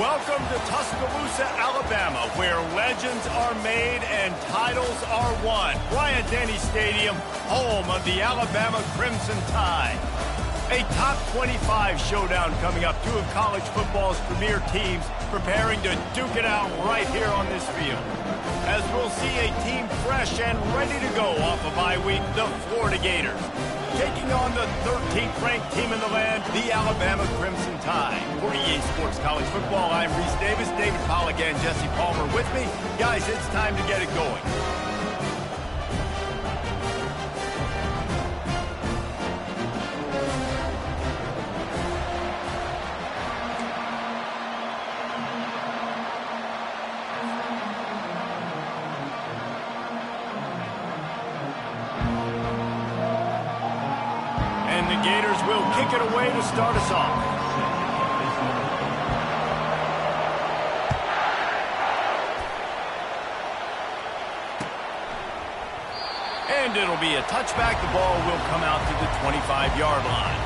Welcome to Tuscaloosa, Alabama, where legends are made and titles are won. Bryant-Denny Stadium, home of the Alabama Crimson Tide. A top 25 showdown coming up. Two of college football's premier teams preparing to duke it out right here on this field. As we'll see a team fresh and ready to go off a bye week, the Florida Gators. Taking on the 13th ranked team in the land, the Alabama Crimson Tide. For EA Sports College Football, I'm Reese Davis, David Pollack and Jesse Palmer with me. Guys, it's time to get it going. And the Gators will kick it away to start us off. And it'll be a touchback. The ball will come out to the 25-yard line.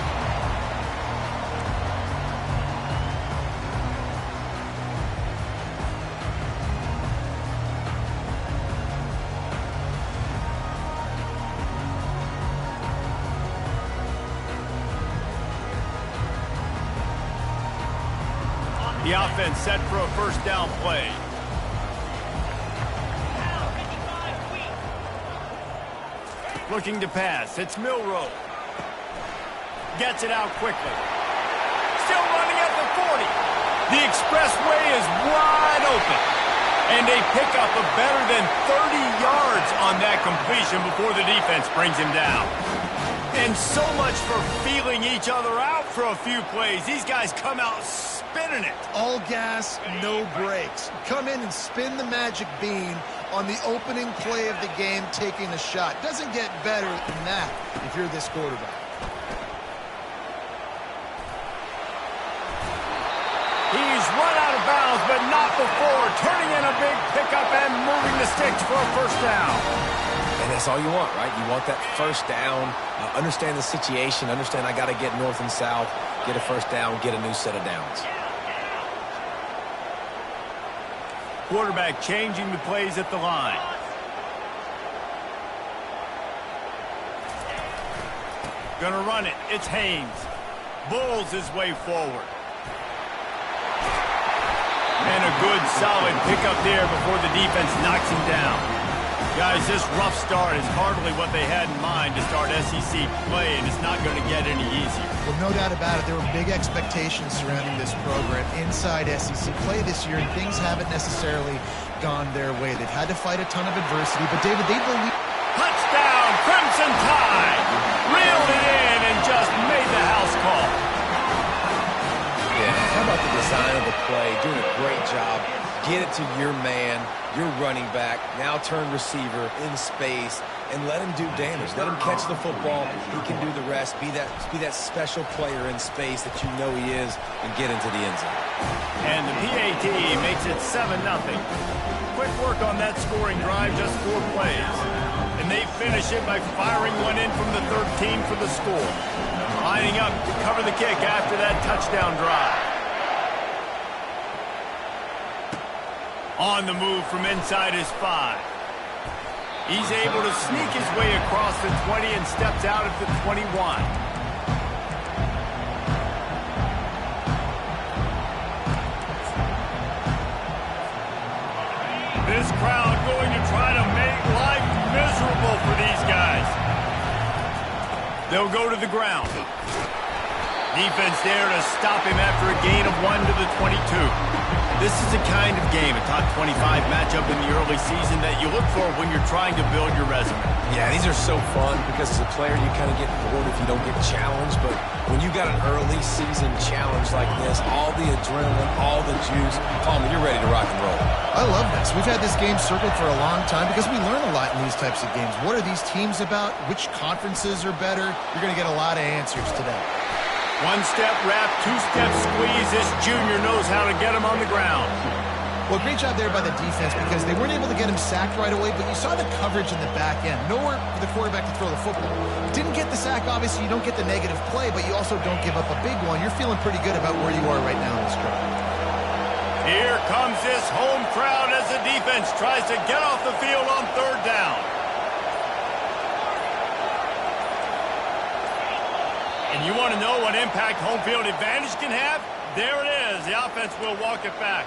The offense set for a first down play. Looking to pass. It's Milroe. Gets it out quickly. Still running at the 40. The expressway is wide open. And a pickup of better than 30 yards on that completion before the defense brings him down. And so much for feeling each other out for a few plays. These guys come out spinning it. All gas, no brakes. Come in and spin the magic bean on the opening play of the game, taking a shot. Doesn't get better than that if you're this quarterback. He's run out of bounds, but not before turning in a big pickup and moving the sticks for a first down. And that's all you want, right? You want that first down, understand the situation, understand I got to get north and south, get a first down, get a new set of downs. Quarterback changing the plays at the line. Gonna run it. It's Haynes. Bulls his way forward. And a good, solid pickup there before the defense knocks him down. Guys, this rough start is hardly what they had in mind to start SEC play, and it's not going to get any easier. Well, no doubt about it. There were big expectations surrounding this program inside SEC play this year, and things haven't necessarily gone their way. They've had to fight a ton of adversity, but David, they believe... Touchdown, Crimson Tide! Reeled it in and just made the house call. Yeah, how about the design of the play? Doing a great job. Get it to your man, your running back, now turn receiver in space, and let him do damage. Let him catch the football. He can do the rest. Be that special player in space that you know he is, and get into the end zone. And the PAT makes it 7-0. Quick work on that scoring drive, just 4 plays. And they finish it by firing one in from the 13 for the score. Lining up to cover the kick after that touchdown drive. On the move from inside his 5. He's able to sneak his way across the 20 and steps out at the 21. This crowd going to try to make life miserable for these guys. They'll go to the ground. Defense there to stop him after a gain of 1 to the 22. This is the kind of game, a top 25 matchup in the early season that you look for when you're trying to build your resume. Yeah, these are so fun because as a player you kind of get bored if you don't get challenged, but when you got an early season challenge like this, all the adrenaline, all the juice, Palmer, you're ready to rock and roll. I love this. We've had this game circled for a long time because we learn a lot in these types of games. What are these teams about? Which conferences are better? You're going to get a lot of answers today. One-step wrap, two-step squeeze. This junior knows how to get him on the ground. Well, great job there by the defense because they weren't able to get him sacked right away, but you saw the coverage in the back end. Nowhere for the quarterback to throw the football. Didn't get the sack, obviously. You don't get the negative play, but you also don't give up a big one. You're feeling pretty good about where you are right now in this drive. Here comes this home crowd as the defense tries to get off the field on third down. And you want to know what impact home field advantage can have? There it is. The offense will walk it back.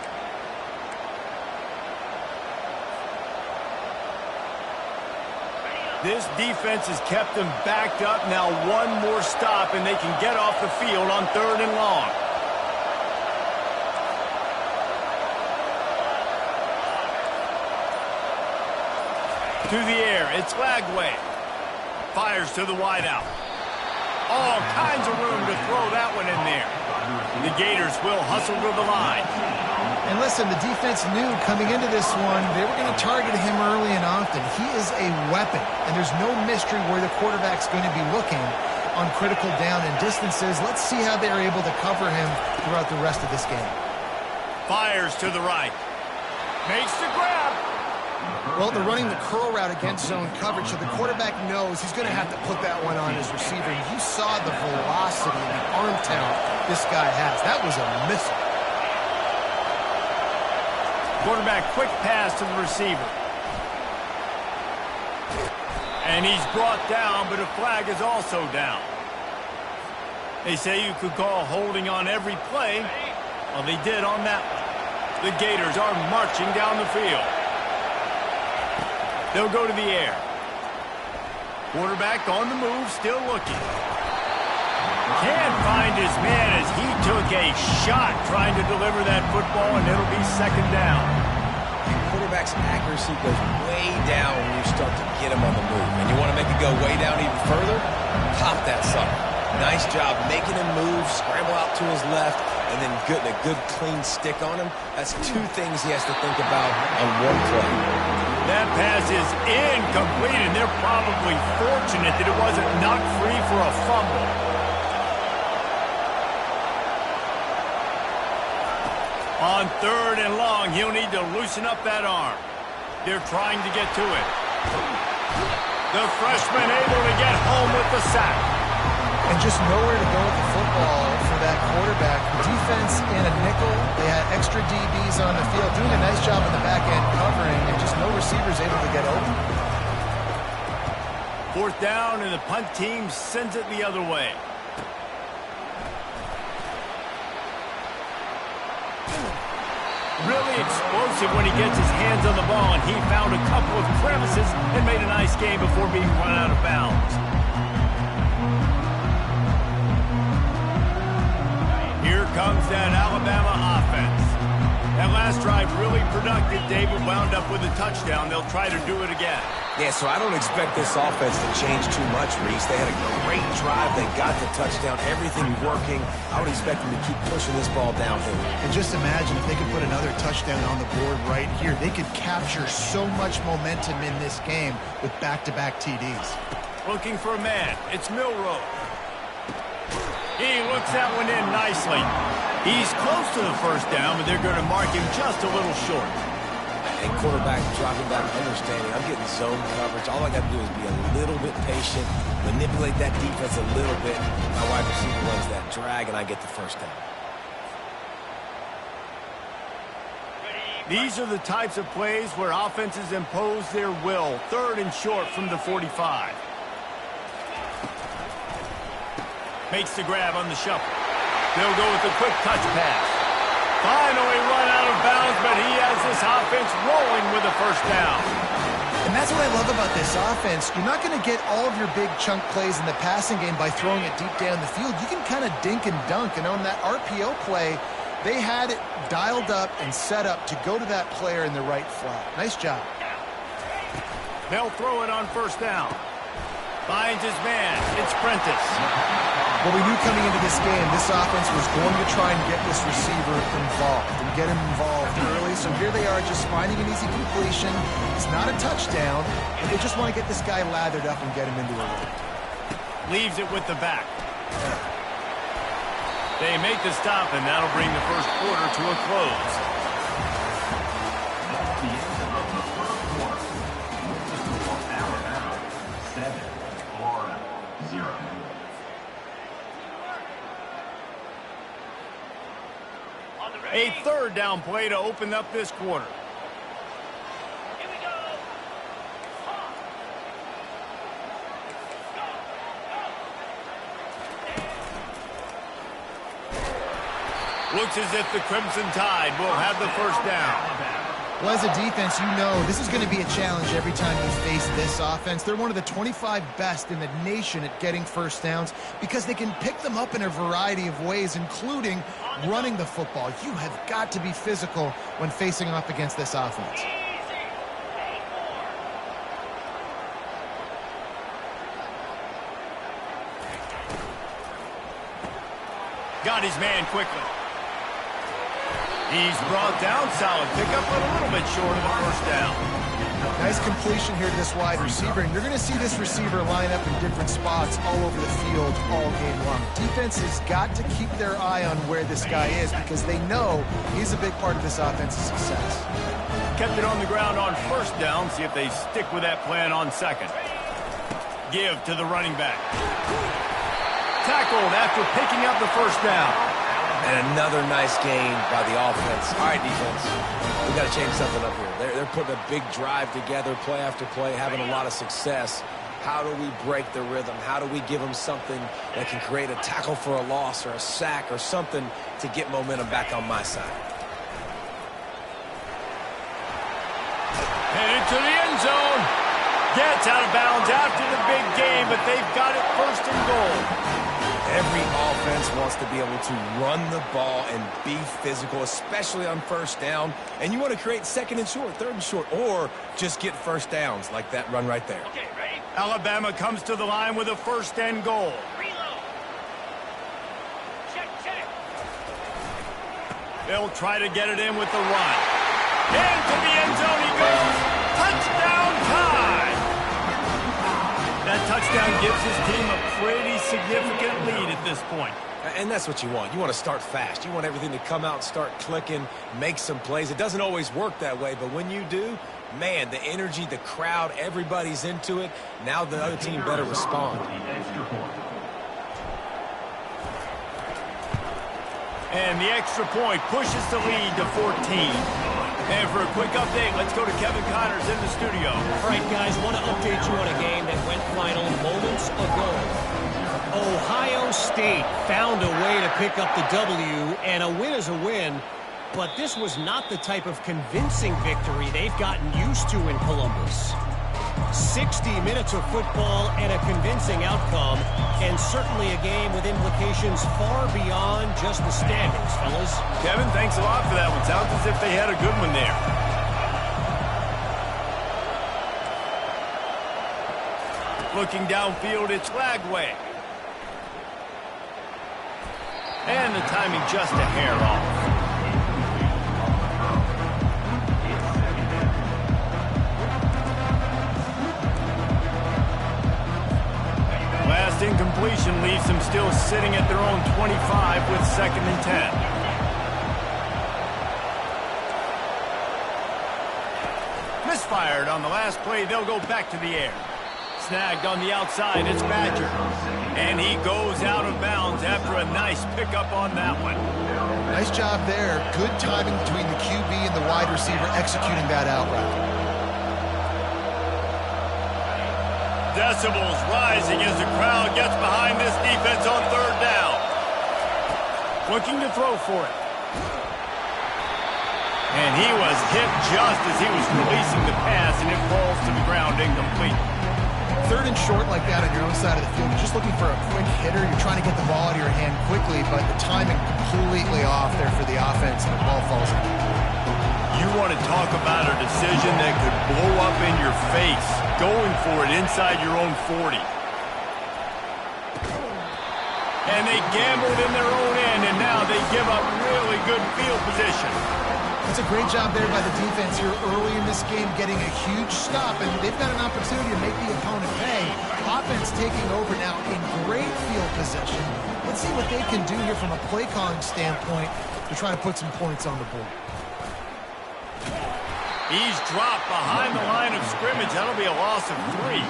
This defense has kept them backed up. Now one more stop and they can get off the field on third and long. To the air, it's Lagway. Fires to the wideout. All kinds of room to throw that one in there. The Gators will hustle to the line. And listen, the defense knew coming into this one, they were going to target him early and often. He is a weapon, and there's no mystery where the quarterback's going to be looking on critical down and distances. Let's see how they're able to cover him throughout the rest of this game. Fires to the right. Makes the grab. Well, they're running the curl route against zone coverage, so the quarterback knows he's going to have to put that one on his receiver. You saw the velocity and the arm talent this guy has. That was a missile. Quarterback quick pass to the receiver. And he's brought down, but a flag is also down. They say you could call holding on every play. Well, they did on that one. The Gators are marching down the field. They'll go to the air. Quarterback on the move, still looking. Can't find his man as he took a shot trying to deliver that football, and it'll be second down. Quarterback's accuracy goes way down when you start to get him on the move. And you want to make it go way down even further? Pop that sucker. Nice job making him move, scramble out to his left, and then getting a good clean stick on him. That's two things he has to think about on one play. That pass is incomplete, and they're probably fortunate that it wasn't knocked free for a fumble. On third and long, he'll need to loosen up that arm. They're trying to get to it. The freshman able to get home with the sack. And just nowhere to go with the football for that quarterback. The defense in a nickel, they had extra DBs on the field, doing a nice job in the back end covering, and just no receivers able to get open. Fourth down, and the punt team sends it the other way. Really explosive when he gets his hands on the ball, and he found a couple of crevices and made a nice game before being run out of bounds. Here comes that Alabama offense. That last drive really productive. David wound up with a touchdown. They'll try to do it again. Yeah, so I don't expect this offense to change too much, Reese. They had a great drive. They got the touchdown. Everything working. I would expect them to keep pushing this ball downhill. And just imagine if they could put another touchdown on the board right here. They could capture so much momentum in this game with back-to-back TDs. Looking for a man. It's Milroe. He looks that one in nicely. He's close to the first down, but they're going to mark him just a little short. And quarterback dropping back, understanding I'm getting zone coverage. All I got to do is be a little bit patient, manipulate that defense a little bit. My wide receiver runs that drag, and I get the first down. These are the types of plays where offenses impose their will. Third and short from the 45. Makes the grab on the shuffle. They'll go with a quick touch pass. Finally run out of bounds, but he has this offense rolling with a first down. And that's what I love about this offense. You're not going to get all of your big chunk plays in the passing game by throwing it deep down the field. You can kind of dink and dunk. And on that RPO play, they had it dialed up and set up to go to that player in the right flat. Nice job. They'll throw it on first down. Finds his man. It's Prentice. Well, we knew coming into this game, this offense was going to try and get this receiver involved and get him involved early. So here they are just finding an easy completion. It's not a touchdown, but they just want to get this guy lathered up and get him into a rhythm. Leaves it with the back. They make the stop, and that'll bring the first quarter to a close. A third down play to open up this quarter. Looks as if the Crimson Tide will have the first down. Well, as a defense, you know this is going to be a challenge every time you face this offense. They're one of the 25 best in the nation at getting first downs because they can pick them up in a variety of ways, including running the football. You have got to be physical when facing off against this offense. Got his man quickly. He's brought down, solid pickup, but a little bit short of the first down. Nice completion here to this wide receiver, and you're going to see this receiver line up in different spots all over the field all game long. Defense has got to keep their eye on where this guy is because they know he's a big part of this offense's success. Kept it on the ground on first down. See if they stick with that plan on second. Give to the running back. Tackled after picking up the first down. And another nice gain by the offense. All right, defense, we got to change something up here. They're putting a big drive together, play after play, having a lot of success. How do we break the rhythm? How do we give them something that can create a tackle for a loss or a sack or something to get momentum back on my side? Headed to the end zone. Gets out of bounds after the big game, but they've got it first and goal. Every offense wants to be able to run the ball and be physical, especially on first down. And you want to create second and short, third and short, or just get first downs like that run right there. Okay, ready? Alabama comes to the line with a first and goal. Reload. Check. They'll try to get it in with the run. Into the end zone he goes. Touchdown time. That touchdown gives his team a pretty significant lead at this point. And that's what you want. You want to start fast. You want everything to come out and start clicking, make some plays. It doesn't always work that way, but when you do, man, the energy, the crowd, everybody's into it. Now the other team better respond. And the extra point pushes the lead to 14. And for a quick update, let's go to Kevin Connors in the studio. All right, guys, want to update you on a game that went final moments ago. Ohio State found a way to pick up the W, and a win is a win, but this was not the type of convincing victory they've gotten used to in Columbus. 60 minutes of football and a convincing outcome, and certainly a game with implications far beyond just the standings, fellas. Kevin, thanks a lot for that one. Sounds as if they had a good one there. Looking downfield, it's Lagway. And the timing just a hair off. Last incompletion leaves them still sitting at their own 25 with 2nd and 10. Misfired on the last play. They'll go back to the air. Snagged on the outside. It's Badger. And he goes out of bounds after a nice pickup on that one. Nice job there. Good timing between the QB and the wide receiver executing that out route. Decibels rising as the crowd gets behind this defense on 3rd down. Looking to throw for it. And he was hit just as he was releasing the pass, and it falls to the ground incomplete. 3rd and short like that on your own side of the field. You're just looking for a quick hitter. You're trying to get the ball out of your hand quickly, but the timing completely off there for the offense, and the ball falls in. You want to talk about a decision that could blow up in your face, going for it inside your own 40. And they gambled in their own end, and now they give up really good field position. That's a great job there by the defense here early in this game, getting a huge stop, and they've got an opportunity to make the opponent pay. Offense taking over now in great field position. Let's see what they can do here from a play calling standpoint to try to put some points on the board. He's dropped behind the line of scrimmage. That'll be a loss of 3.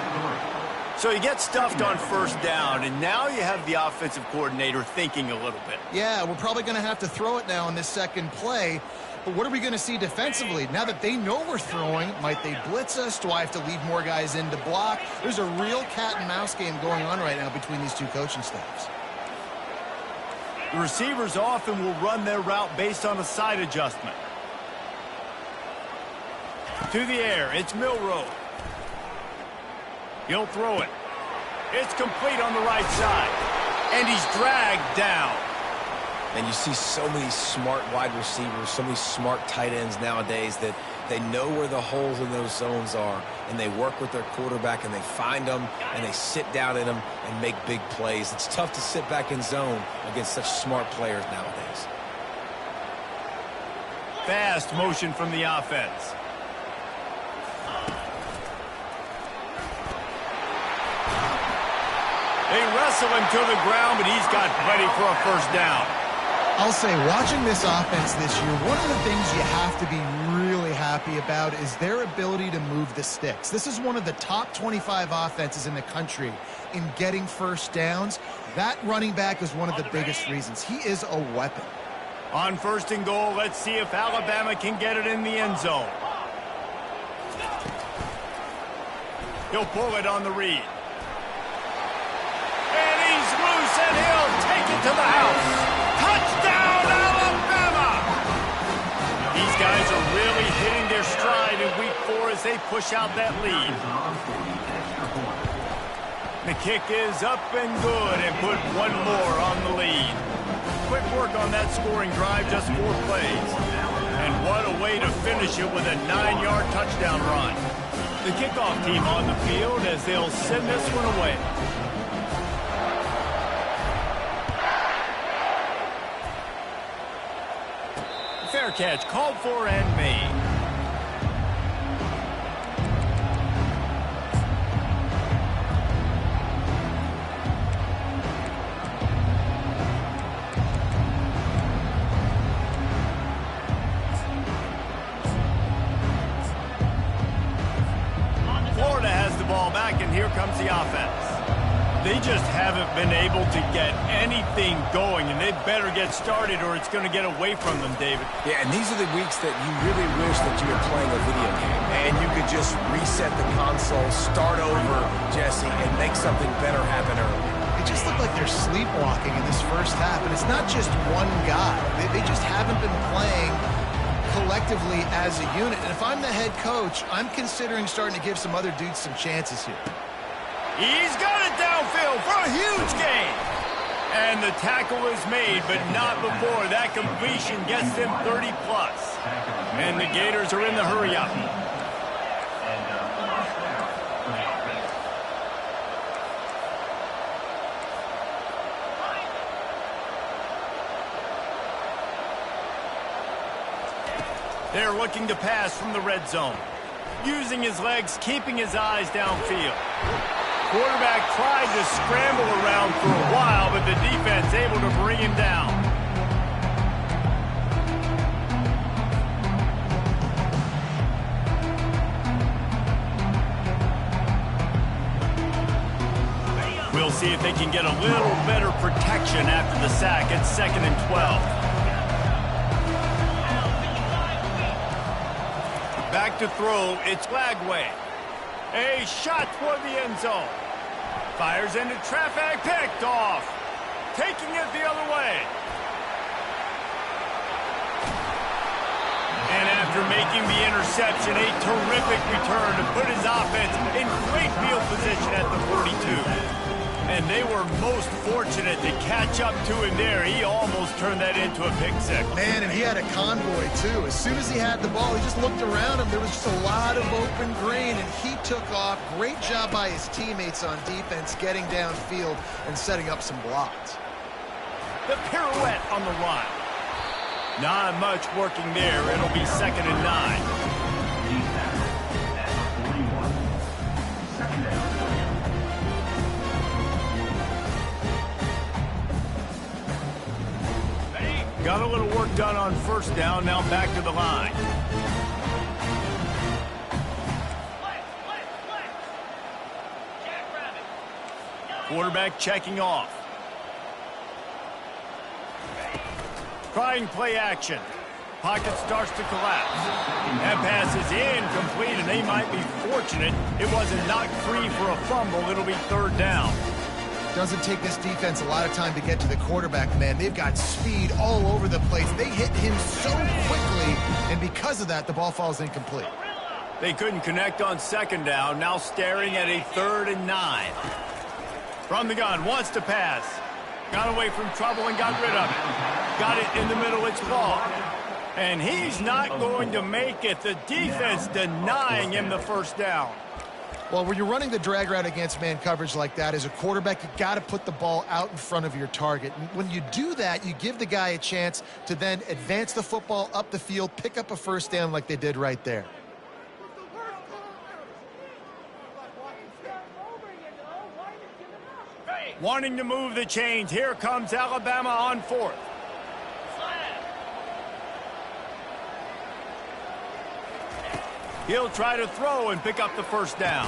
So you get stuffed on first down, and now you have the offensive coordinator thinking a little bit. Yeah, we're probably going to have to throw it now in this second play. But what are we going to see defensively? Now that they know we're throwing, might they blitz us? Do I have to leave more guys in to block? There's a real cat and mouse game going on right now between these two coaching staffs. The receivers often will run their route based on a side adjustment. To the air, it's Milroe. He'll throw it. It's complete on the right side. And he's dragged down. And you see so many smart wide receivers, so many smart tight ends nowadays that they know where the holes in those zones are, and they work with their quarterback, and they find them, and they sit down in them and make big plays. It's tough to sit back in zone against such smart players nowadays. Fast motion from the offense. They wrestle him to the ground, but he's got plenty for a first down. I'll say, watching this offense this year, one of the things you have to be really happy about is their ability to move the sticks. This is one of the top 25 offenses in the country in getting first downs. That running back is one of the biggest reasons. He is a weapon. On first and goal, let's see if Alabama can get it in the end zone. He'll pull it on the read. And he's loose, and he'll take it to the house. Touchdown, Alabama! These guys are really hitting their stride in week 4 as they push out that lead. The kick is up and good and put one more on the lead. Quick work on that scoring drive, just 4 plays. And what a way to finish it with a 9-yard touchdown run. The kickoff team on the field as they'll send this one away. Fair catch, called for and made. Florida has the ball back, and here comes the offense. They just haven't been able to get anything going, and they better get started or it's going to get away from them, David. Yeah, and these are the weeks that you really wish that you were playing a video game, and you could just reset the console, start over, Jesse, and make something better happen early. It just looked like they're sleepwalking in this first half, and it's not just one guy. They just haven't been playing collectively as a unit. And if I'm the head coach, I'm considering starting to give some other dudes some chances here. He's got it downfield for a huge gain. And the tackle is made, but not before that completion gets them 30-plus. And the Gators are in the hurry-up. They're looking to pass from the red zone. Using his legs, keeping his eyes downfield. Quarterback tried to scramble around for a while, but the defense able to bring him down. We'll see if they can get a little better protection after the sack at 2nd and 12. Back to throw, it's Lagway. A shot toward the end zone. Fires into traffic, picked off. Taking it the other way. And after making the interception, a terrific return to put his offense in great field position at the 42. And they were most fortunate to catch up to him there. He almost turned that into a pick six. Man, and he had a convoy, too. As soon as he had the ball, he just looked around him. There was just a lot of open green, and he took off. Great job by his teammates on defense, getting downfield and setting up some blocks. The pirouette on the run. Not much working there. It'll be 2nd and 9. Got a little work done on first down, now back to the line. Quarterback checking off. Trying play action. Pocket starts to collapse. That pass is incomplete, and they might be fortunate it wasn't knocked free for a fumble. It'll be third down. Doesn't take this defense a lot of time to get to the quarterback, man. They've got speed all over the place. They hit him so quickly, and because of that, the ball falls incomplete. They couldn't connect on second down. Now staring at a 3rd and 9. From the gun, wants to pass. Got away from trouble and got rid of it. Got it in the middle, it's ball. And he's not going to make it. The defense denying him the first down. Well, when you're running the drag route against man coverage like that, as a quarterback, you got to put the ball out in front of your target. And when you do that, you give the guy a chance to then advance the football up the field, pick up a first down like they did right there. Wanting to move the chains. Here comes Alabama on 4th. He'll try to throw and pick up the first down.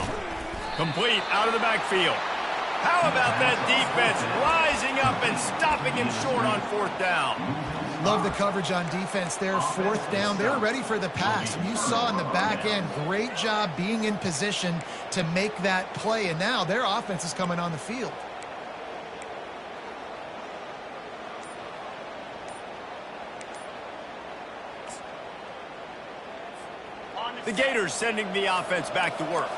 Complete out of the backfield. How about that defense rising up and stopping him short on 4th down? Love the coverage on defense there. 4th down, they're ready for the pass. And you saw in the back end, great job being in position to make that play. And now their offense is coming on the field. The Gators sending the offense back to work.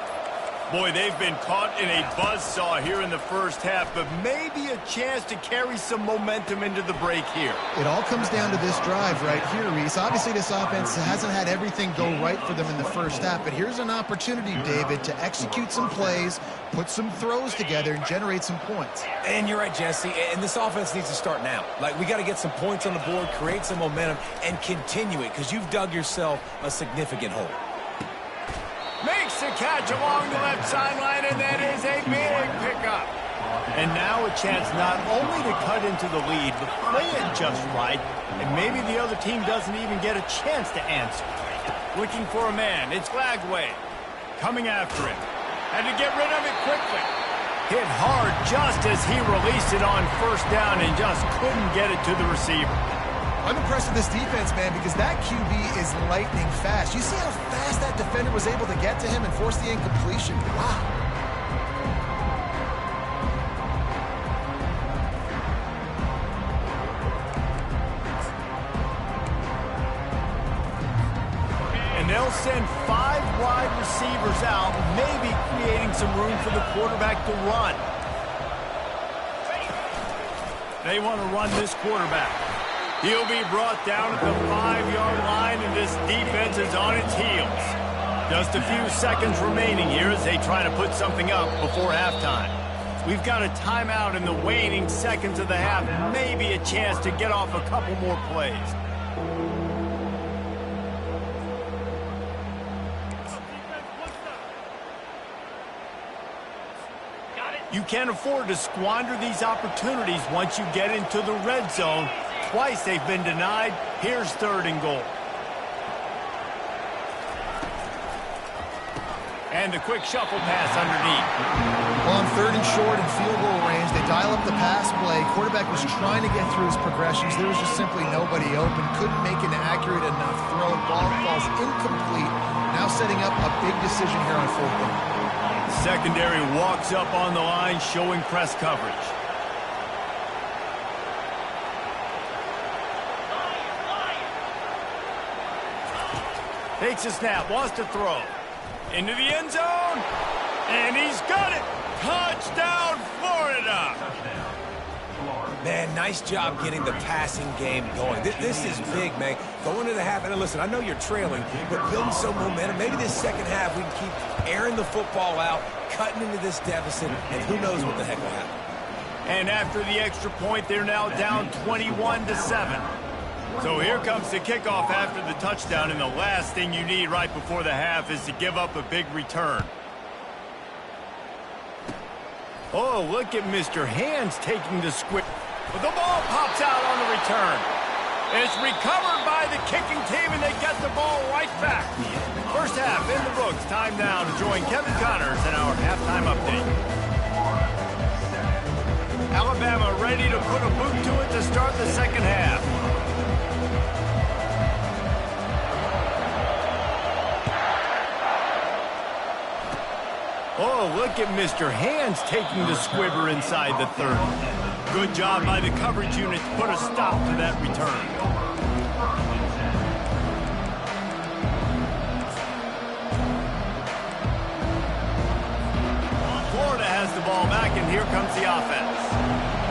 Boy, they've been caught in a buzzsaw here in the first half, but maybe a chance to carry some momentum into the break here. It all comes down to this drive right here, Reese. Obviously, this offense hasn't had everything go right for them in the first half, but here's an opportunity, David, to execute some plays, put some throws together, and generate some points. And you're right, Jesse, and this offense needs to start now. Like, we got to get some points on the board, create some momentum, and continue it, because you've dug yourself a significant hole. Makes the catch along the left sideline, and that is a big pickup. And now a chance not only to cut into the lead, but play it just right, and maybe the other team doesn't even get a chance to answer. Looking for a man, it's Lagway. Coming after him. Had to get rid of it quickly. Hit hard just as he released it on 1st down and just couldn't get it to the receiver. I'm impressed with this defense, man, because that QB is lightning fast. You see how fast that defender was able to get to him and force the incompletion? Wow. And they'll send 5 wide receivers out, maybe creating some room for the quarterback to run. They want to run this quarterback. He'll be brought down at the 5-yard line, and this defense is on its heels. Just a few seconds remaining here as they try to put something up before halftime. We've got a timeout in the waning seconds of the half, maybe a chance to get off a couple more plays. You can't afford to squander these opportunities once you get into the red zone. Twice they've been denied. Here's 3rd and goal. And a quick shuffle pass underneath. Well, on 3rd and short and field goal range, they dial up the pass play. Quarterback was trying to get through his progressions. There was just simply nobody open. Couldn't make an accurate enough throw. Ball falls incomplete. Now setting up a big decision here on 4th down. Secondary walks up on the line, showing press coverage. Takes a snap, wants to throw. Into the end zone, and he's got it. Touchdown, Florida. Man, nice job getting the passing game going. This is big, man. Going into the half, and listen, I know you're trailing, but building some momentum. Maybe this second half we can keep airing the football out, cutting into this deficit, and who knows what the heck will happen. And after the extra point, they're now down 21-7. So here comes the kickoff after the touchdown, and the last thing you need right before the half is to give up a big return. Oh, look at Mr. Hands taking the squib. But the ball pops out on the return. It's recovered by the kicking team, and they get the ball right back. First half in the books. Time now to join Kevin Connors in our halftime update. Alabama ready to put a boot to it to start the second half. Oh, look at Mr. Hands taking the squibber inside the 30. Good job by the coverage unit to put a stop to that return. Florida has the ball back, and here comes the offense.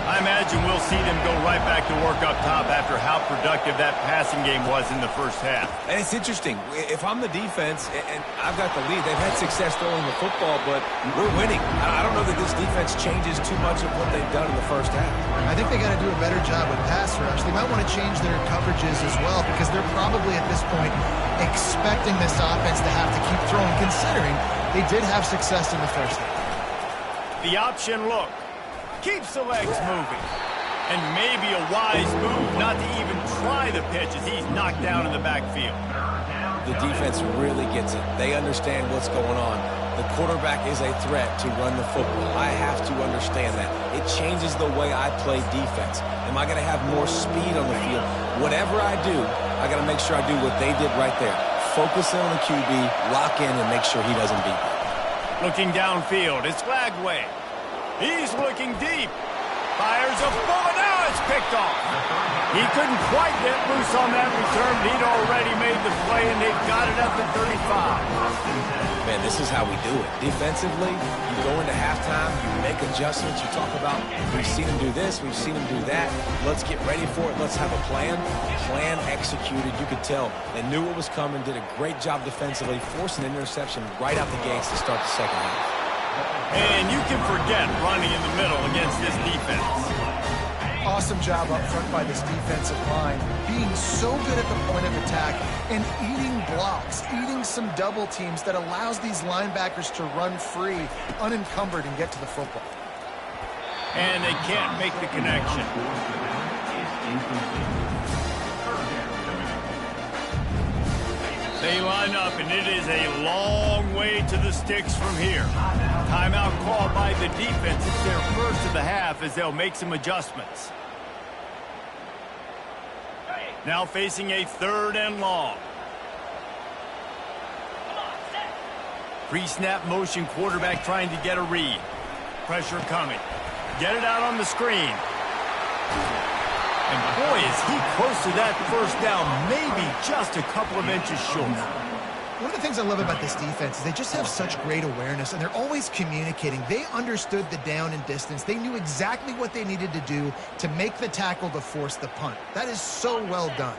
I imagine we'll see them go right back to work up top after how productive that passing game was in the first half. And it's interesting. If I'm the defense and I've got the lead, they've had success throwing the football, but we're winning. I don't know that this defense changes too much of what they've done in the first half. I think they got to do a better job with pass rush. They might want to change their coverages as well because they're probably at this point expecting this offense to have to keep throwing, considering they did have success in the first half. The option look. Keeps the legs moving. And maybe a wise move not to even try the pitch as he's knocked down in the backfield. The defense really gets it. They understand what's going on. The quarterback is a threat to run the football. I have to understand that. It changes the way I play defense. Am I going to have more speed on the field? Whatever I do, I got to make sure I do what they did right there. Focus in on the QB, lock in, and make sure he doesn't beat me. Looking downfield, it's Lagway. He's looking deep. Fires a bullet. Now it's picked off. He couldn't quite get loose on that return, but he'd already made the play, and they've got it at the 35. Man, this is how we do it. Defensively, you go into halftime, you make adjustments. You talk about, we've seen him do this, we've seen him do that. Let's get ready for it. Let's have a plan. Plan executed. You could tell they knew what was coming, did a great job defensively, forced an interception right out the gates to start the second half. And you can forget running in the middle against this defense. Awesome job up front by this defensive line, being so good at the point of attack and eating blocks, eating some double teams that allows these linebackers to run free, unencumbered, and get to the football. And they can't make the connection. They line up, and it is a long way to the sticks from here. Timeout called by the defense. It's their first of the half as they'll make some adjustments. Now facing a 3rd and long. Pre-snap motion, quarterback trying to get a read. Pressure coming. Get it out on the screen. And boy, is he close to that first down, maybe just a couple of inches short. One of the things I love about this defense is they just have such great awareness, and they're always communicating. They understood the down and distance. They knew exactly what they needed to do to make the tackle to force the punt. That is so well done.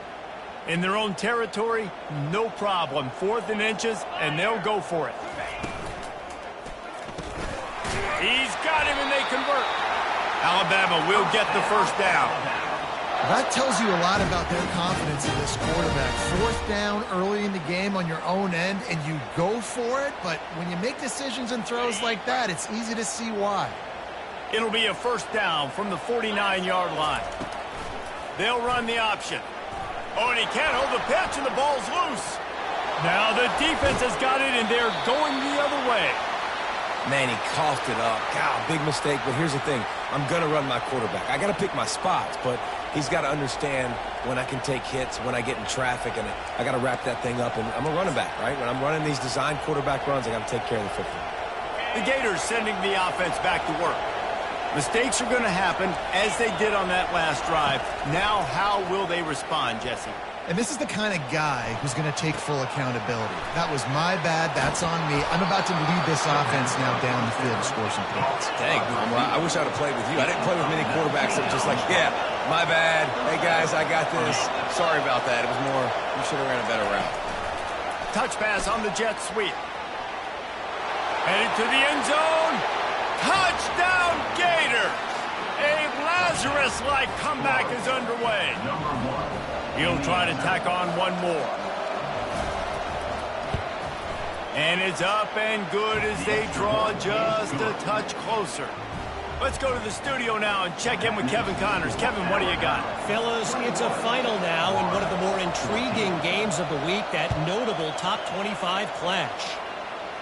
In their own territory, no problem. 4th and inches, and they'll go for it. He's got him, and they convert. Alabama will get the first down. That tells you a lot about their confidence in this quarterback. 4th down early in the game on your own end, and you go for it, but when you make decisions and throws like that, it's easy to see why. It'll be a first down from the 49-yard line. They'll run the option. Oh, and he can't hold the pitch, and the ball's loose. Now the defense has got it, and they're going the other way. Man, he coughed it up. God, big mistake, but here's the thing. I'm going to run my quarterback. I got to pick my spots, but he's got to understand when I can take hits, when I get in traffic, and I got to wrap that thing up. And I'm a running back, right? When I'm running these design quarterback runs, I got to take care of the football. The Gators sending the offense back to work. Mistakes are going to happen, as they did on that last drive. Now, how will they respond, Jesse? And this is the kind of guy who's going to take full accountability. That was my bad. That's on me. I'm about to lead this offense now down the field to score some points. Dang, well, I wish I would have played with you. I didn't play with many quarterbacks that were just like, yeah, my bad. Hey, guys, I got this. Sorry about that. It was more, you should have ran a better route. Touch pass on the jet sweep. Headed to the end zone. Touchdown, Gators! A Lazarus-like comeback is underway. He'll try to tack on one more. And it's up and good as they draw just a touch closer. Let's go to the studio now and check in with Kevin Connors. Kevin, what do you got? Fellas, it's a final now in one of the more intriguing games of the week, that notable top 25 clash.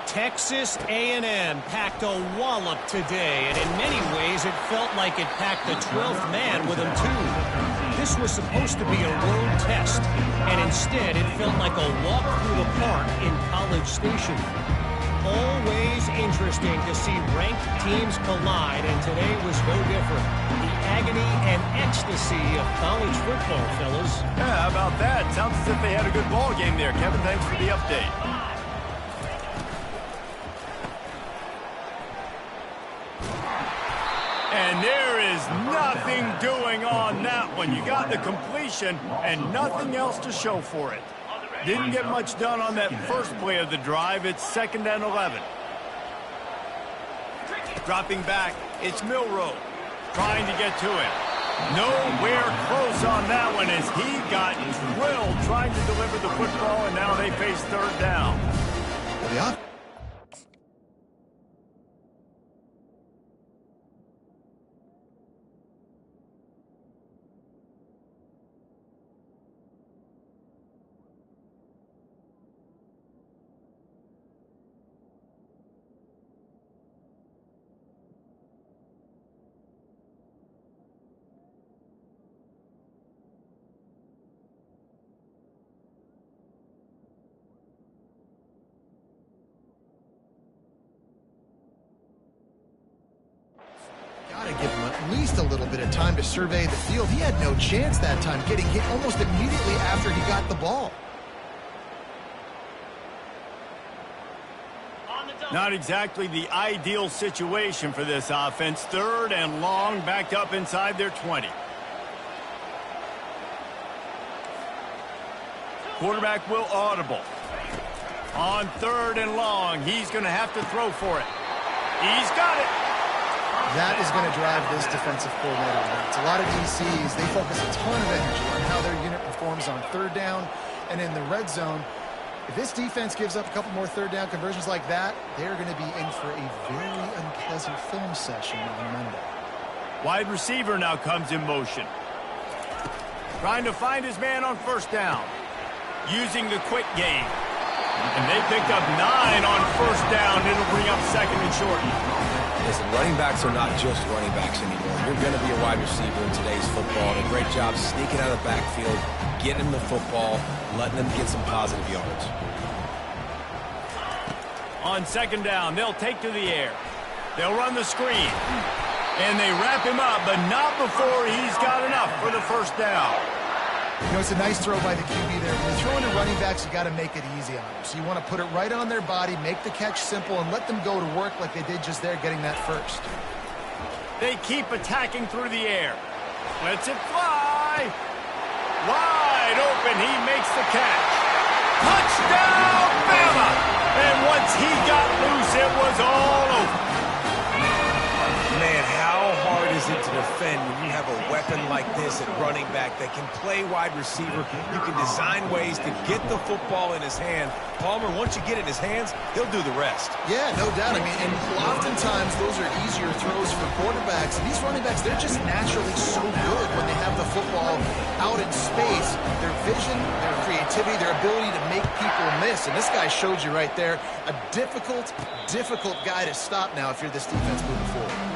Texas A&M packed a wallop today, and in many ways it felt like it packed the 12th man with them too. This was supposed to be a road test, and instead it felt like a walk through the park in College Station. Always interesting to see ranked teams collide, and today was no different. The agony and ecstasy of college football, fellas. Yeah, how about that? Sounds as if they had a good ball game there. Kevin, thanks for the update. And there is nothing doing on that one. You got the completion and nothing else to show for it. Didn't get much done on that first play of the drive. It's 2nd and 11. Dropping back, it's Milroe trying to get to him. Nowhere close on that one as he got drilled trying to deliver the football, and now they face 3rd down. Yeah. Got to give him at least a little bit of time to survey the field. He had no chance that time, getting hit almost immediately after he got the ball. Not exactly the ideal situation for this offense. 3rd and long, backed up inside their 20. Quarterback will audible. On 3rd and long, he's going to have to throw for it. He's got it. That is going to drive this defensive coordinator nuts. A lot of DCs, they focus a ton of energy on how their unit performs on 3rd down and in the red zone. If this defense gives up a couple more 3rd down conversions like that, they're going to be in for a very unpleasant film session on Monday. Wide receiver now comes in motion. Trying to find his man on 1st down. Using the quick game. And they picked up 9 on 1st down. It'll bring up 2nd and short. Listen, running backs are not just running backs anymore. You're going to be a wide receiver in today's football. And a great job sneaking out of the backfield, getting the football, letting them get some positive yards. On 2nd down, they'll take to the air. They'll run the screen. And they wrap him up, but not before he's got enough for the 1st down. You know, it's a nice throw by the QB there. When you're throwing to running backs, you got to make it easy on them. So you want to put it right on their body, make the catch simple, and let them go to work like they did just there, getting that first. They keep attacking through the air. Lets it fly. Wide open, he makes the catch. Touchdown, Bama! And once he got loose, it was all over. Man, how hard is it to defend when you have a weapon like this at running back that can play wide receiver? You can design ways to get the football in his hand. Palmer, once you get it in his hands, he'll do the rest. Yeah, no doubt. I mean, and oftentimes those are easier throws for quarterbacks. And these running backs, they're just naturally so good when they have the football out in space. Their vision, their creativity, their ability to make people miss. And this guy showed you right there, a difficult guy to stop now if you're this defense moving forward.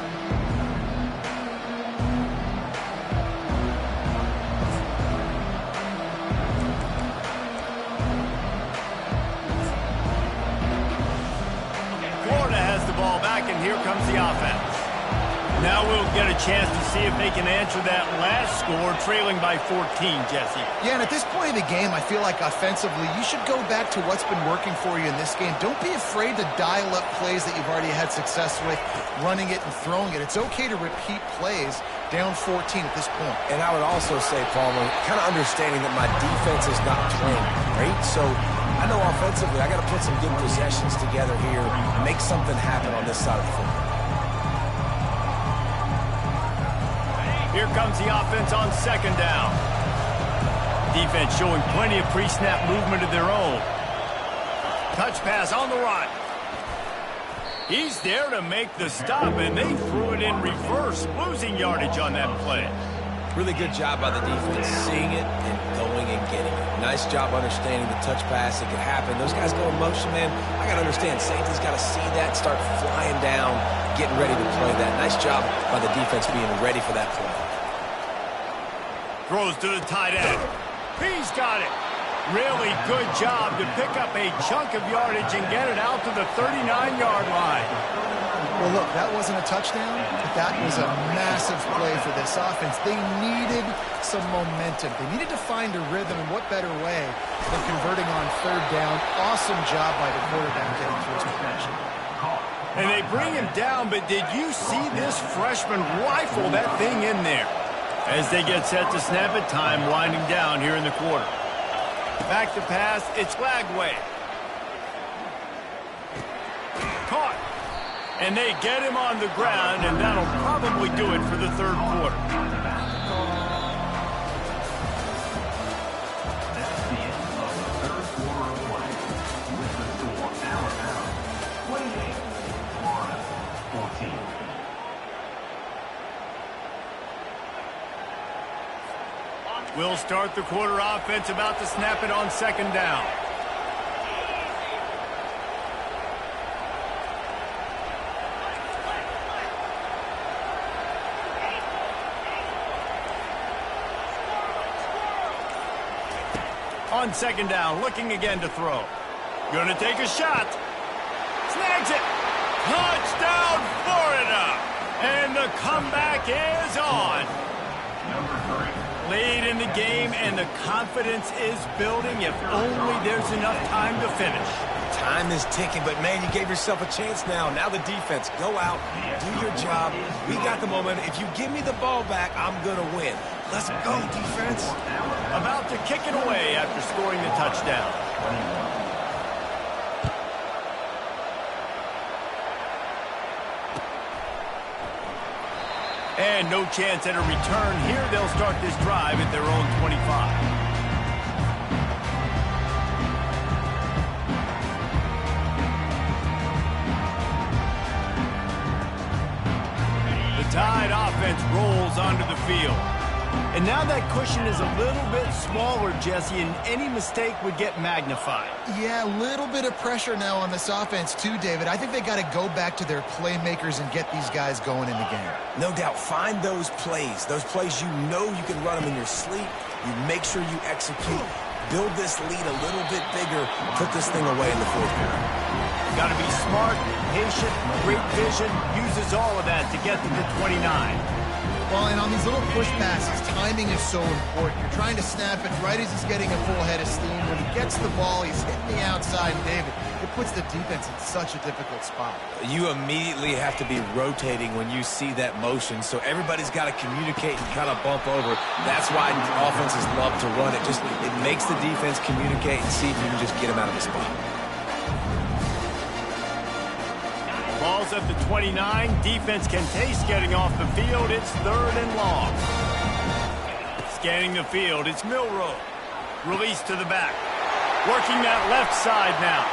And here comes the offense. Now we'll get a chance to see if they can answer that last score, trailing by 14, Jesse. Yeah, and at this point of the game, I feel like offensively, you should go back to what's been working for you in this game. Don't be afraid to dial up plays that you've already had success with, running it and throwing it. It's okay to repeat plays down 14 at this point. And I would also say, Palmer, kind of understanding that my defense is not playing great, so I know offensively I got to put some good possessions together here and make something happen on this side of the football. Here comes the offense on 2nd down. Defense showing plenty of pre-snap movement of their own. Touch pass on the run. He's there to make the stop, and they threw it in reverse, losing yardage on that play. Really good job by the defense, seeing it and going and getting it. Nice job understanding the touch pass. It could happen. Those guys go in motion, man. I got to understand. Safety's got to see that, start flying down, getting ready to play that. Nice job by the defense being ready for that play. Throws to the tight end. He's got it. Really good job to pick up a chunk of yardage and get it out to the 39-yard line. Well, look, that wasn't a touchdown, but that was a massive play for this offense. They needed some momentum. They needed to find a rhythm, and what better way than converting on third down. Awesome job by the quarterback getting through his progression. And they bring him down, but did you see this freshman rifle that thing in there? As they get set to snap it, time winding down here in the quarter. Back to pass, it's Lagway. Caught. And they get him on the ground, and that'll probably do it for the third quarter. That's the end of the third quarter of play. With the score, Alabama 28, Florida 14. We'll start the quarter offense, about to snap it on second down. On second down, looking again to throw. Gonna take a shot. Snags it. Touchdown, Florida. And the comeback is on. Lead in the game, and the confidence is building if only there's enough time to finish. Time is ticking, but, man, you gave yourself a chance now. Now the defense, go out, do your job. We got the momentum. If you give me the ball back, I'm going to win. Let's go, defense. About to kick it away after scoring the touchdown. And no chance at a return here. They'll start this drive at their own 25. The Tide offense rolls onto the field. And now that cushion is a little bit smaller, Jesse, and any mistake would get magnified. Yeah, a little bit of pressure now on this offense too, David. I think they got to go back to their playmakers and get these guys going in the game. No doubt. Find those plays you know you can run them in your sleep. You make sure you execute. Build this lead a little bit bigger. Put this thing away in the fourth quarter. Got to be smart, patient, great vision. Uses all of that to get to the 29. Well, and on these little push passes, timing is so important. You're trying to snap it right as he's getting a full head of steam. When he gets the ball, he's hitting the outside, and David, it puts the defense in such a difficult spot. You immediately have to be rotating when you see that motion, so everybody's got to communicate and kind of bump over. That's why offenses love to run it. It makes the defense communicate and see if you can just get him out of the spot. Ball's at the 29. Defense can taste getting off the field. It's third and long. Scanning the field, it's Milroe. Release to the back. Working that left side now.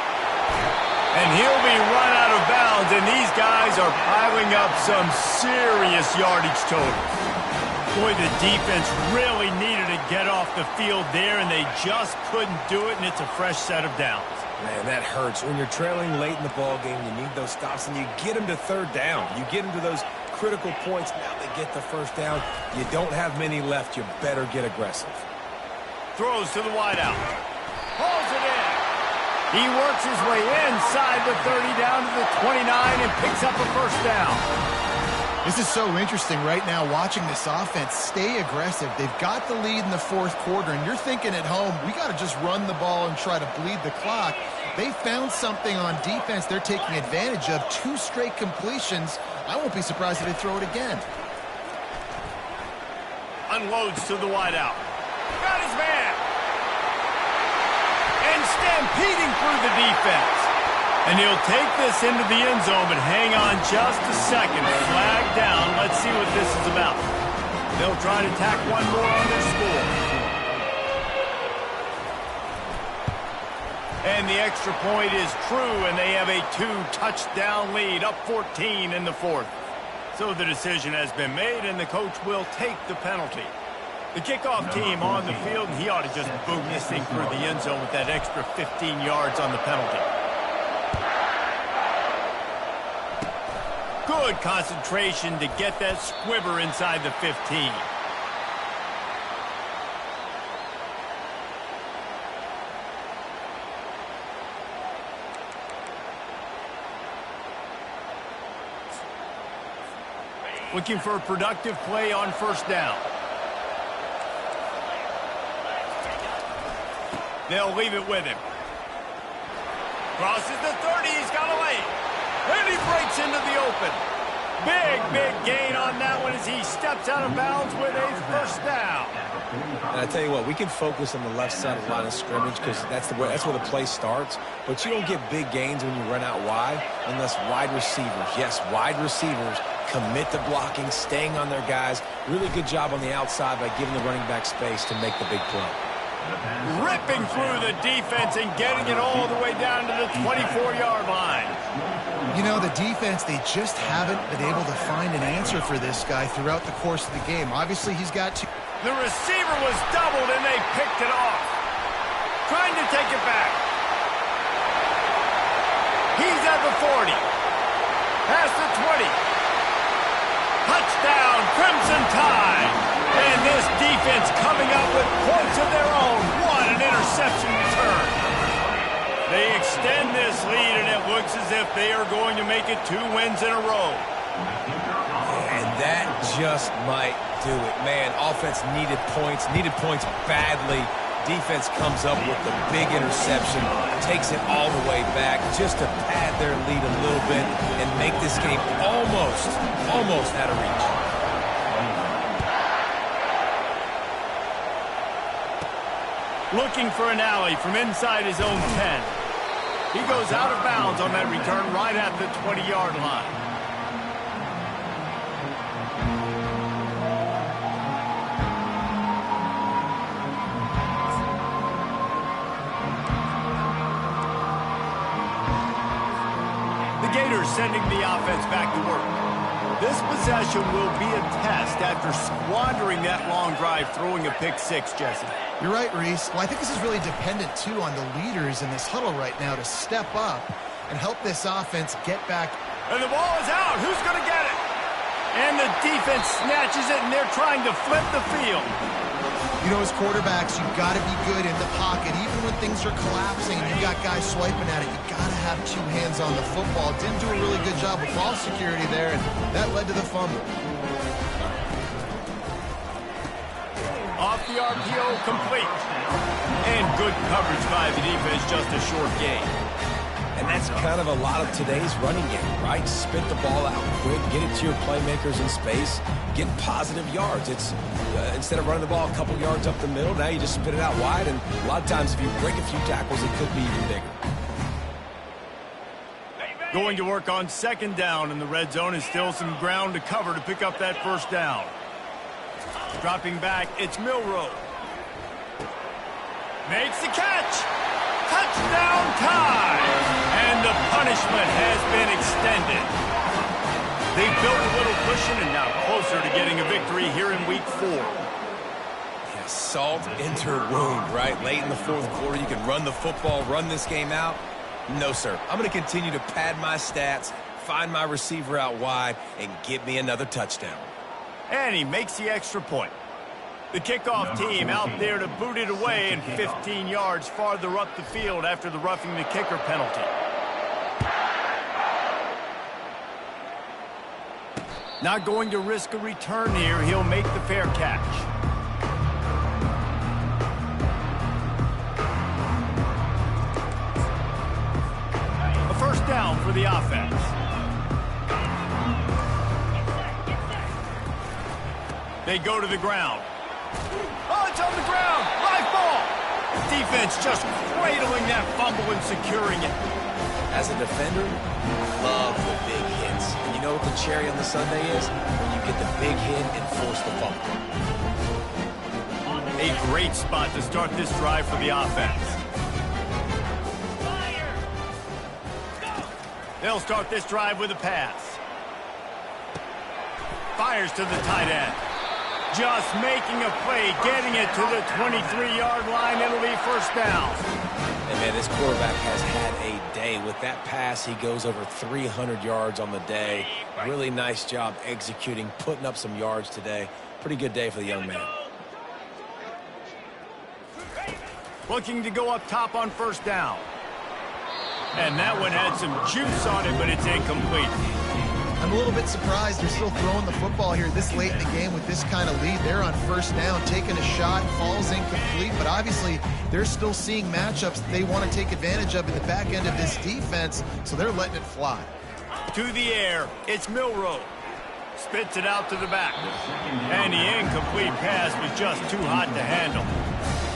And he'll be run out of bounds, and these guys are piling up some serious yardage totals. Boy, the defense really needed to get off the field there, and they just couldn't do it, and it's a fresh set of downs. Man, that hurts. When you're trailing late in the ball game, you need those stops, and you get them to third down. You get them to those critical points. Now they get the first down. You don't have many left. You better get aggressive. Throws to the wideout. Pulls it in. He works his way inside the 30 down to the 29 and picks up a first down. This is so interesting right now watching this offense stay aggressive. They've got the lead in the fourth quarter, and you're thinking at home, we got to just run the ball and try to bleed the clock. They found something on defense they're taking advantage of. 2 straight completions. I won't be surprised if they throw it again. Unloads to the wideout. Got his man. And stampeding through the defense. And he'll take this into the end zone, but hang on just a second. Flag down. Let's see what this is about. They'll try to tack one more on their score. And the extra point is true, and they have a 2-touchdown lead, up 14 in the fourth. So the decision has been made, and the coach will take the penalty. The kickoff team on the field, and he ought to just boom this thing through the end zone with that extra 15 yards on the penalty. Good concentration to get that squibber inside the 15. Looking for a productive play on first down. They'll leave it with him. Crosses the 30. He's got a lane. And he breaks into the open. Big gain on that one as he steps out of bounds with a first down. And I tell you what, we can focus on the left side of the line of scrimmage because that's where the play starts. But you don't get big gains when you run out wide unless wide receivers, yes, wide receivers, commit to blocking, staying on their guys. Really good job on the outside by giving the running back space to make the big play. Ripping through the defense and getting it all the way down to the 24-yard line. You know, the defense, they just haven't been able to find an answer for this guy throughout the course of the game. Obviously, he's got to... The receiver was doubled, and they picked it off. Trying to take it back. He's at the 40. Past the 20. Touchdown, Crimson Tide. And this defense coming up with points of their own. What an interception return. They extend this lead, and it looks as if they are going to make it 2 wins in a row. And that just might do it. Man, offense needed points badly. Defense comes up with the big interception, takes it all the way back just to pad their lead a little bit and make this game almost out of reach. Looking for an alley from inside his own 10. He goes out of bounds on that return right at the 20-yard line. The Gators sending the offense back to work. This possession will be a test after squandering that long drive throwing a pick six, Jesse. You're right, Reese. Well, I think this is really dependent, too, on the leaders in this huddle right now to step up and help this offense get back. And the ball is out. Who's going to get it? And the defense snatches it, and they're trying to flip the field. You know, as quarterbacks, you've got to be good in the pocket. Even when things are collapsing and you've got guys swiping at it, you've got to have 2 hands on the football. Didn't do a really good job with ball security there, and that led to the fumble. Off the RPO, complete. And good coverage by the defense, just a short gain. And that's kind of a lot of today's running game, right? Spit the ball out quick, get it to your playmakers in space, get positive yards. It's instead of running the ball a couple yards up the middle, now you just spit it out wide, and a lot of times if you break a few tackles, it could be even bigger. Going to work on second down in the red zone, and still some ground to cover to pick up that first down. Dropping back, it's Milroe. Makes the catch. Touchdown time. And the punishment has been extended. They built a little cushion and now closer to getting a victory here in week 4. Yeah, salt into wound, right? Late in the fourth quarter, you can run the football, run this game out. No, sir. I'm going to continue to pad my stats, find my receiver out wide, and get me another touchdown. And he makes the extra point. The kickoff team out there to boot it away and 15 yards farther up the field after the roughing the kicker penalty. Not going to risk a return here. He'll make the fair catch. A first down for the offense. They go to the ground. Oh, it's on the ground. Live ball. Defense just cradling that fumble and securing it. As a defender, I love the big hits. And you know what the cherry on the sundae is? When you get the big hit and force the fumble. A great spot to start this drive for the offense. They'll start this drive with a pass. Fires to the tight end. Just making a play, getting it to the 23-yard line. It'll be first down. And, man, this quarterback has had a day. With that pass, he goes over 300 yards on the day. Really nice job executing, putting up some yards today. Pretty good day for the young man. Looking to go up top on first down. And that one had some juice on it, but it's incomplete. I'm a little bit surprised they're still throwing the football here this late in the game with this kind of lead. They're on first down, taking a shot, falls incomplete, but obviously they're still seeing matchups they want to take advantage of in the back end of this defense, so they're letting it fly. To the air, it's Milroe. Spits it out to the back. And the incomplete pass was just too hot to handle.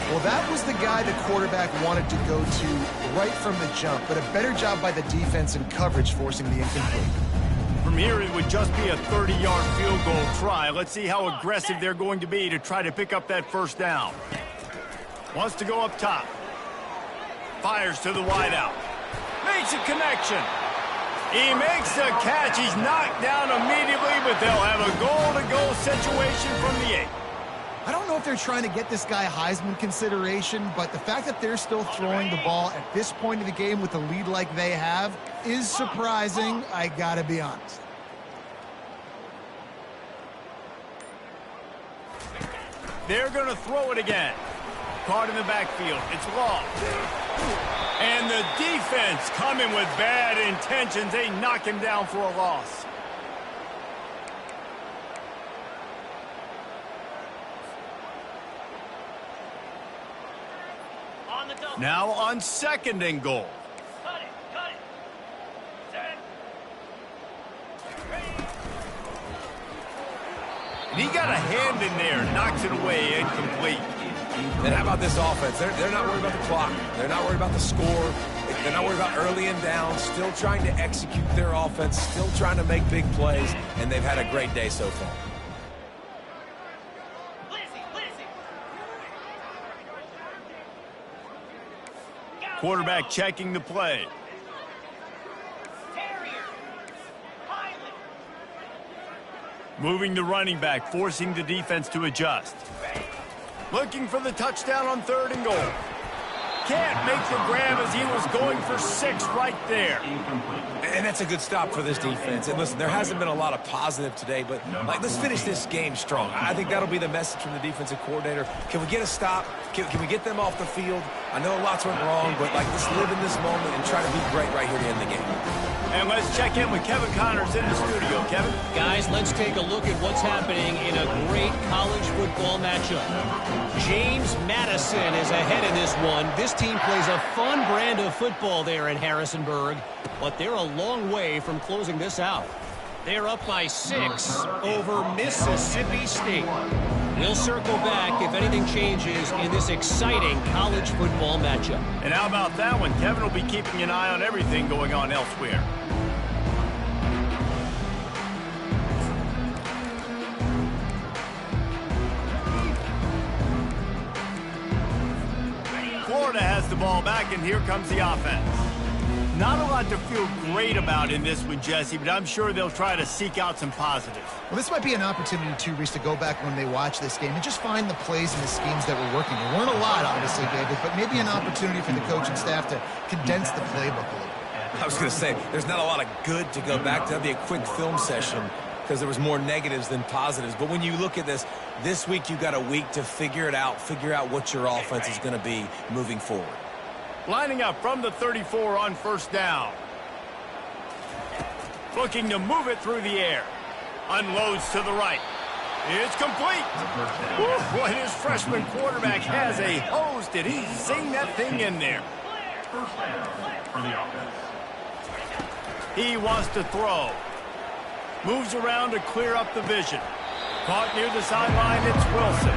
Well, that was the guy the quarterback wanted to go to right from the jump, but a better job by the defense in coverage forcing the incomplete. From here, it would just be a 30-yard field goal try. Let's see how aggressive they're going to be to try to pick up that first down. Wants to go up top. Fires to the wideout. Makes a connection. He makes the catch. He's knocked down immediately, but they'll have a goal-to-goal situation from the 8. I don't know if they're trying to get this guy Heisman consideration, but the fact that they're still throwing the ball at this point of the game with a lead like they have is surprising, I gotta be honest. They're going to throw it again. Caught in the backfield. It's Law. And the defense coming with bad intentions. They knock him down for a loss. Now on second and goal. Cut it. Set. And he got a hand in there. Knocks it away. Incomplete. And how about this offense? They're not worried about the clock. They're not worried about the score. They're not worried about early and down. Still trying to execute their offense. Still trying to make big plays. And they've had a great day so far. Quarterback checking the play. Moving the running back, forcing the defense to adjust. Looking for the touchdown on third and goal. Can't make the grab as he was going for 6 right there. And that's a good stop for this defense. And listen, there hasn't been a lot of positive today, but let's finish this game strong. I think that'll be the message from the defensive coordinator. Can we get a stop? Can we get them off the field? I know lots went wrong, but let's live in this moment and try to be great right here to end the game. And let's check in with Kevin Connors in the studio. Kevin? Guys, let's take a look at what's happening in a great college football matchup. James Madison is ahead in this one. This team plays a fun brand of football there in Harrisonburg, but they're a long way from closing this out. They're up by 6 over Mississippi State. We'll circle back if anything changes in this exciting college football matchup. And how about that one? Kevin will be keeping an eye on everything going on elsewhere. Florida has the ball back, and here comes the offense. Not a lot to feel great about in this one, Jesse, but I'm sure they'll try to seek out some positives. Well, this might be an opportunity, too, Reese, to go back when they watch this game and just find the plays and the schemes that were working. There weren't a lot, obviously, David, but maybe an opportunity for the coaching staff to condense the playbook a little bit. I was going to say, there's not a lot of good to go back to. That'd be a quick film session because there was more negatives than positives. But when you look at this week you've got a week to figure it out, figure out what your offense is going to be moving forward. Lining up from the 34 on first down. Looking to move it through the air. Unloads to the right. It's complete. Boy, his freshman quarterback has a hose. Did he sing that thing in there? First down for the offense. He wants to throw. Moves around to clear up the vision. Caught near the sideline, it's Wilson.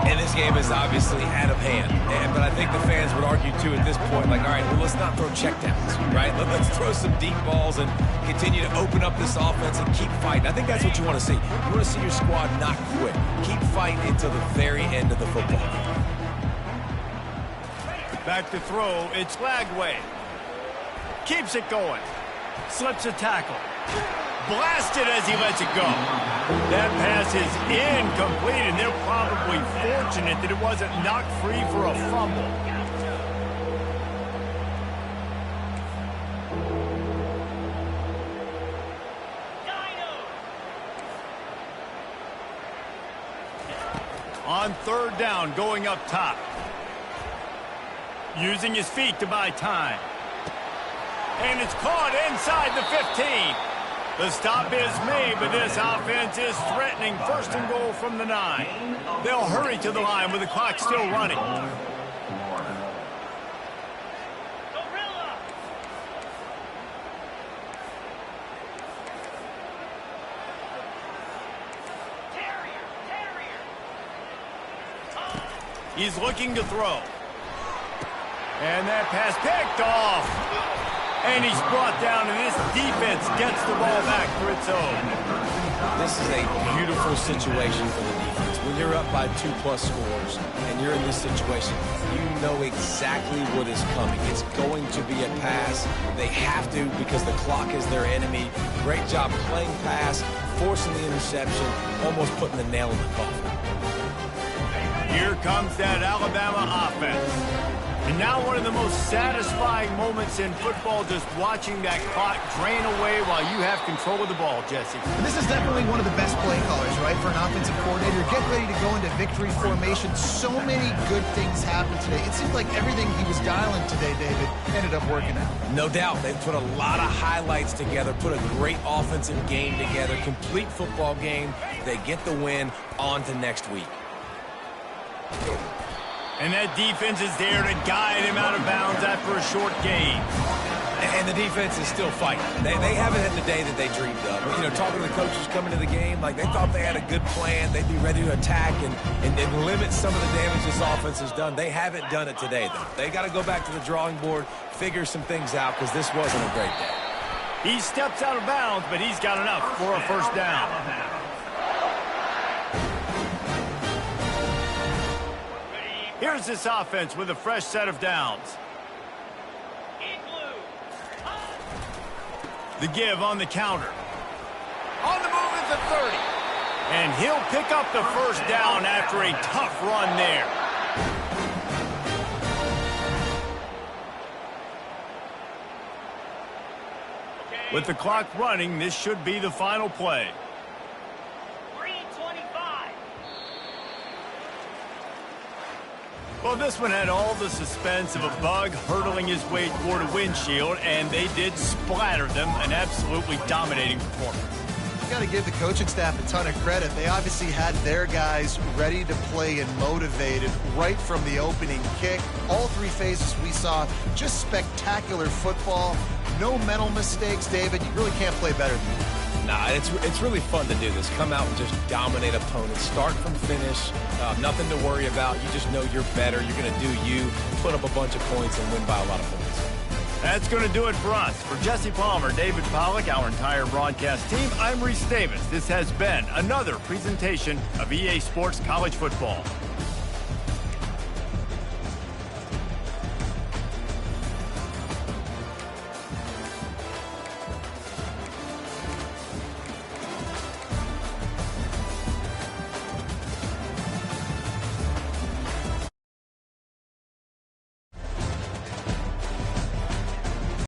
And this game is obviously out of hand. But I think the fans would argue, too, at this point, like, all right, well, let's not throw checkdowns, right? Let's throw some deep balls and continue to open up this offense and keep fighting. I think that's what you want to see. You want to see your squad not quit. Keep fighting until the very end of the football. Back to throw, it's Lagway. Keeps it going. Slips a tackle. Blasted as he lets it go. That pass is incomplete, and they're probably fortunate that it wasn't knocked free for a fumble. On third down, going up top. Using his feet to buy time. And it's caught inside the 15. The stop is made, but this offense is threatening first and goal from the 9. They'll hurry to the line with the clock still running. He's looking to throw. And that pass picked off. And he's brought down, and this defense gets the ball back for its own. This is a beautiful situation for the defense. When you're up by 2+ scores and you're in this situation, you know exactly what is coming. It's going to be a pass. They have to because the clock is their enemy. Great job playing pass, forcing the interception, almost putting the nail in the coffin. Here comes that Alabama offense. And now one of the most satisfying moments in football, just watching that clock drain away while you have control of the ball, Jesse. And this is definitely one of the best play callers, right, for an offensive coordinator. Get ready to go into victory formation. So many good things happened today. It seems like everything he was dialing today, David, ended up working out. No doubt. They've put a lot of highlights together, put a great offensive game together, complete football game. They get the win. On to next week. And that defense is there to guide him out of bounds after a short gain. And the defense is still fighting. They haven't had the day that they dreamed of. You know, talking to the coaches coming to the game, like they thought they had a good plan. They'd be ready to attack and limit some of the damage this offense has done. They haven't done it today, though. They got to go back to the drawing board, figure some things out, because this wasn't a great day. He steps out of bounds, but he's got enough for a first down. Here's this offense with a fresh set of downs. The give on the counter. On the move at the 30. And he'll pick up the first down after a tough run there. With the clock running, this should be the final play. Well, this one had all the suspense of a bug hurtling his way toward a windshield, and they did splatter them. An absolutely dominating performance. You got to give the coaching staff a ton of credit. They obviously had their guys ready to play and motivated right from the opening kick. All three phases we saw, just spectacular football. No mental mistakes, David. You really can't play better than that. Nah, it's really fun to do this. Come out and just dominate opponents. Start from finish. Nothing to worry about. You just know you're better. You're going to do you, put up a bunch of points, and win by a lot of points. That's going to do it for us. For Jesse Palmer, David Pollack, our entire broadcast team, I'm Reese Davis. This has been another presentation of EA Sports College Football.